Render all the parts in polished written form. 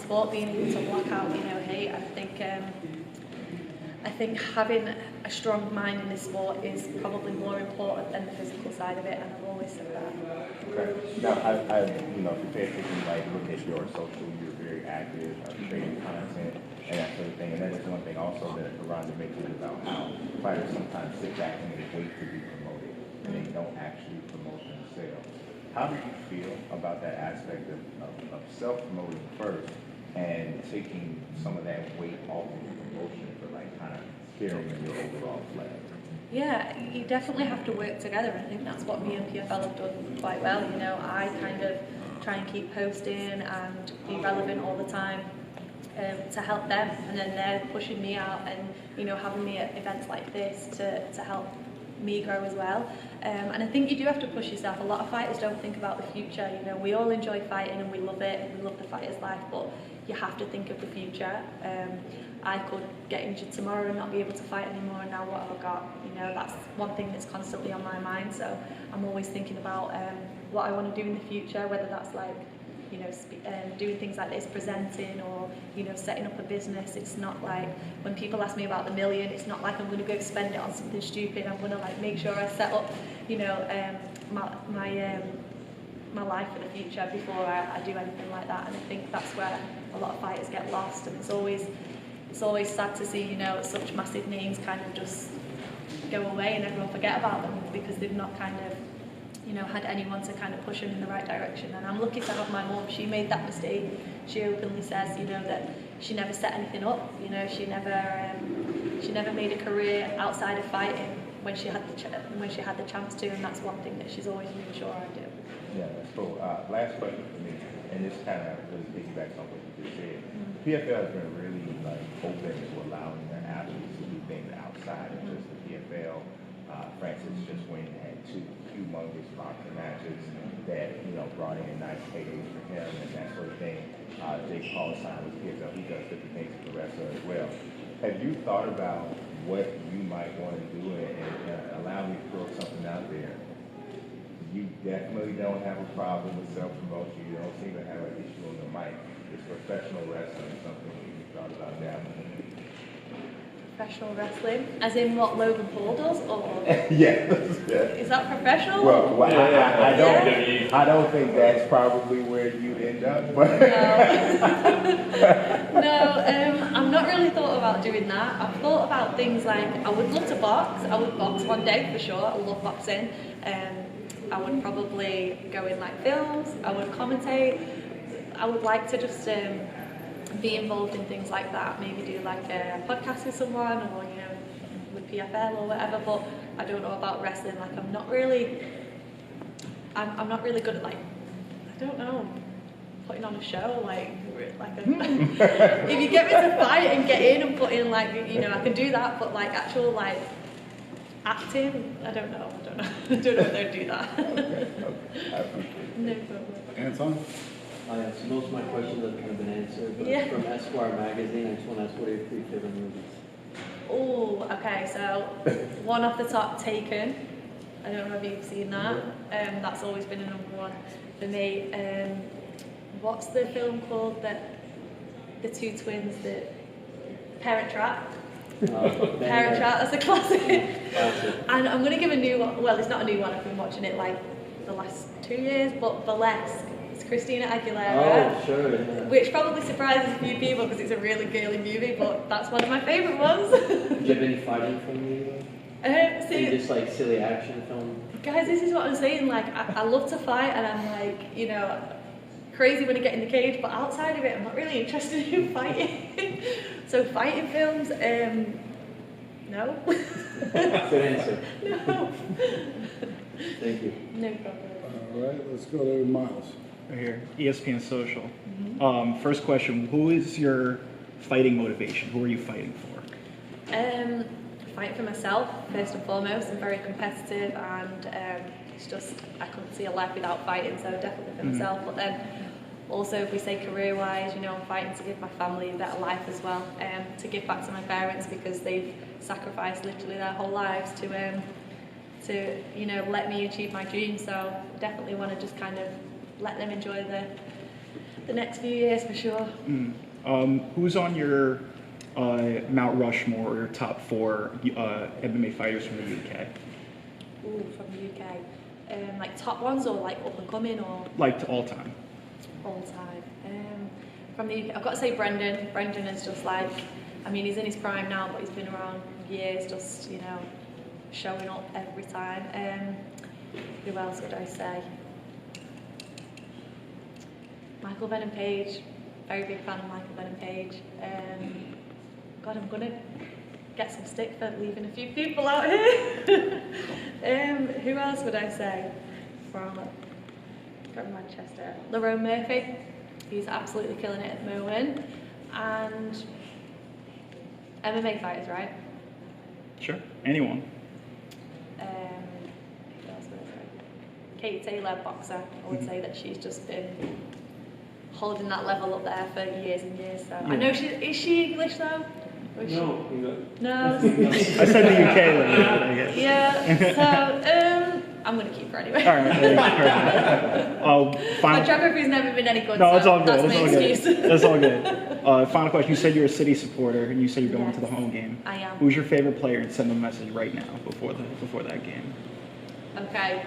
sport, being able to block out, you know, hate. I think having a strong mind in this sport is probably more important than the physical side of it, and I've always said that. Okay. Now, I you know, if you pay attention, like look at your social, you're very active, creating content and that sort of thing. And that is one thing also that Rhonda mentioned about how fighters sometimes sit back and they wait to be promoted, and they don't actually promote themselves. How do you feel about that aspect of self-promoting first and taking some of that weight off of the promotion for like kind of carrying your overall flag? Yeah, you definitely have to work together. I think that's what me and PFL have done quite well. You know, I kind of try and keep posting and be relevant all the time to help them, and then they're pushing me out and, you know, having me at events like this to help me grow as well. And I think you do have to push yourself. A lot of fighters don't think about the future. You know, we all enjoy fighting and we love it, and we love the fighter's life, but you have to think of the future. I could get injured tomorrow and not be able to fight anymore, and now what have I got? You know, that's one thing that's constantly on my mind, so I'm always thinking about what I want to do in the future, whether that's like, you know, doing things like this, presenting, or, you know, setting up a business. It's not like, when people ask me about the million, it's not like I'm going to go spend it on something stupid. I'm going to like make sure I set up, you know, my life for the future before I do anything like that. And I think that's where a lot of fighters get lost, and it's always sad to see, you know, such massive names kind of just go away and everyone forget about them because they've not kind of, you know, had anyone to kind of push them in the right direction. And I'm lucky to have my mum. She made that mistake. She openly says, you know, that she never set anything up. You know, she never made a career outside of fighting when she had the chance to, and that's one thing that she's always made sure I do. Yeah, that's cool. Last question for me, and this kind of really piggybacks on what you just said. PFL has been really like open to allowing their athletes to do things outside of just the PFL. Francis just went and had 2 humongous boxing matches that, you know, brought in nice paydays for him and that sort of thing. Jake Paul signed with PFL. He does different things for the wrestler as well. Have you thought about what you might want to do and allow me to throw something out there? You definitely don't have a problem with self-promotion. You don't seem to have an issue on the mic. It's professional wrestling, something that you thought about dabbling in. Professional wrestling? As in what Logan Paul does, or? Yeah. Is that professional? Well, I don't think that's probably where you'd end up. But No, I've not really thought about doing that. I've thought about things like, I would love to box. I would box one day for sure. I love boxing. I would probably go in like films. I would commentate. I would like to just be involved in things like that, maybe do like a podcast with someone, or, you know, with PFL or whatever. But I don't know about wrestling. Like, I'm not really good at, like, I don't know, putting on a show, like if you get me to fight and get in and put in, like, you know, I can do that, but like actual like acting, I don't know I don't know if they'd do that. Okay. I appreciate it. No problem. Anton? Yeah, so most of my questions have kind of been answered, but Yeah. from Esquire magazine, I just want to ask, what are your 3 favorite movies? Oh, okay, so one off the top, Taken. I don't know if you've seen that. That's always been a number one for me. What's the film called that the 2 twins, the Parent Trap? Parent Trap, that's a classic. And I'm going to give a new one. Well, it's not a new one, I've been watching it like the last 2 years, but Burlesque. It's Christina Aguilera. Oh, sure. Yeah. Which probably surprises a few people because it's a really girly movie, but that's one of my favourite ones. Do you have any fighting from you? See, Just like silly action film? guys, this is what I'm saying. Like, I love to fight, and I'm like, you know, crazy when I get in the cage, but outside of it, I'm not really interested in fighting. So fighting films, no. Good answer. No. Thank you. No problem. All right, let's go to Miles. Right here, ESPN Social. First question, who is your fighting motivation? Who are you fighting for? Fight for myself, first and foremost. I'm very competitive, and it's just, I couldn't see a life without fighting, so definitely for myself. But then also, if we say career-wise, you know, I'm fighting to give my family a better life as well, to give back to my parents, because they've sacrificed literally their whole lives to you know, let me achieve my dreams. So definitely want to just kind of let them enjoy the next few years for sure. Who's on your Mount Rushmore or your top 4 MMA fighters from the UK? Ooh, from the UK. Like top ones or like up and coming or Like to all time. all time? From the UK, I've got to say Brendan. Brendan is just like, I mean, he's in his prime now, but he's been around years, just, you know, showing up every time. Who else would I say? Michael Venom Page. Very big fan of Michael Venom Page. God, I'm gonna get some stick for leaving a few people out here. Who else would I say from Manchester? Lerone Murphy. He's absolutely killing it at the moment. And MMA fighters, right? Sure. Anyone. Who else would I say? Katie Taylor, boxer. I would say that she's just been holding that level up there for years and years. So I know is she English though? Or is No. No. I said the UK lady, I guess. Yeah. So I'm gonna keep her anyway. All right. My Final. geography's never been any good. No, so it's all good. That's It's my all excuse. good. That's all good. Final question. You said you're a City supporter, and you said you're going to the Yes, home game. I am. Who's your favorite player? And send them a message right now before that game. Okay.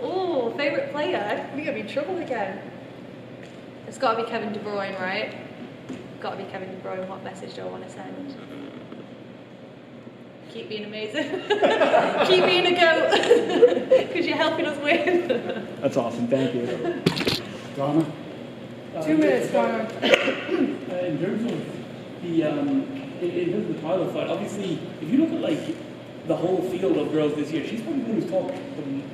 Oh, favourite player? We're gonna be in trouble again. It's got to be Kevin De Bruyne, right? Got to be Kevin De Bruyne. What message do I want to send? Keep being amazing. Keep being a goat. Because you're helping us win. That's awesome. Thank you. Donna? 2 minutes, Donna. In terms of the title fight, obviously, if you look at like the whole field of girls this year, she's probably the one who's talked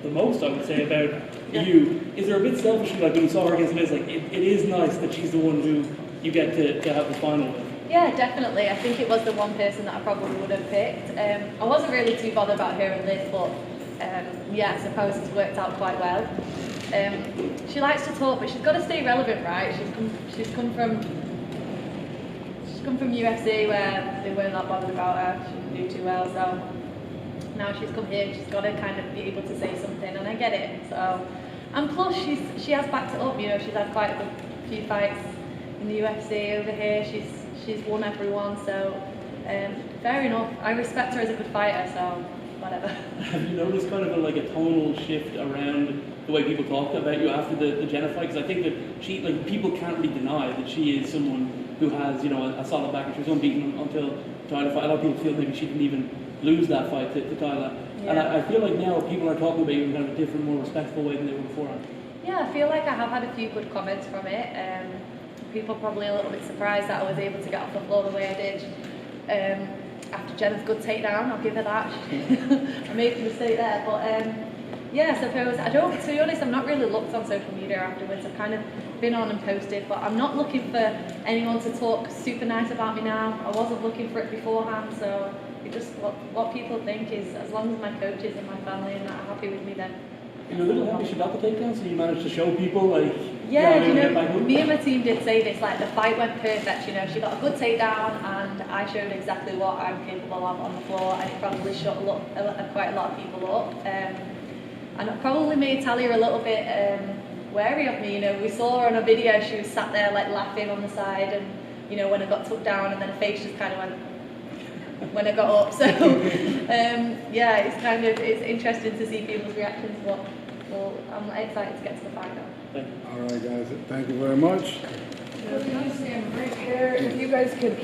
the most, I would say, about you. Is there a bit selfishly, like when you saw her against Miz, like it is nice that she's the one who you get to have the final with? Yeah, definitely. I think it was the one person that I probably would have picked. I wasn't really too bothered about her and Liz, but yeah, I suppose it's worked out quite well. She likes to talk, but she's got to stay relevant, right? She's come from UFC where they weren't that bothered about her. She didn't do too well, so now she's come here and she's got to kind of be able to say something, and I get it. So, and plus she has backed it up. You know, she's had quite a few fights in the UFC over here. She's won everyone, so fair enough. I respect her as a good fighter, so whatever. Have you noticed kind of a tonal shift around the way people talk about you after the Jenna fight? Because I think that people can't really deny that she is someone who has, you know, a solid back. She was unbeaten until Tyler fight. A lot of people feel maybe she didn't even lose that fight to Tyler. Yeah. And I feel like now people are talking about you in kind of a different, more respectful way than they were beforehand. Yeah, I feel like I have had a few good comments from it. People probably a little bit surprised that I was able to get off the floor the way I did. After Jenna's good takedown, I'll give her that. I made a mistake there, but yeah, I suppose to be honest, I'm not really looked on social media afterwards. I've kind of been on and posted, but I'm not looking for anyone to talk super nice about me now. I wasn't looking for it beforehand, so it just what people think is, as long as my coaches and my family and that are happy with me, then. You're a little happy she got the takedown, so you managed to show people, like... Yeah, you know, me and my team did say this, like, the fight went perfect, you know, she got a good takedown, and I showed exactly what I'm capable of on the floor, and it probably shut quite a lot of people up, and it probably made Talia a little bit wary of me, you know. We saw her on a video, she was sat there, like, laughing on the side, and, you know, when I got took down, and then her face just kind of went... when I got up, so yeah, it's interesting to see people's reactions, but well, I'm excited to get to the final. All right, guys, thank you very much. Stand right there. If you guys could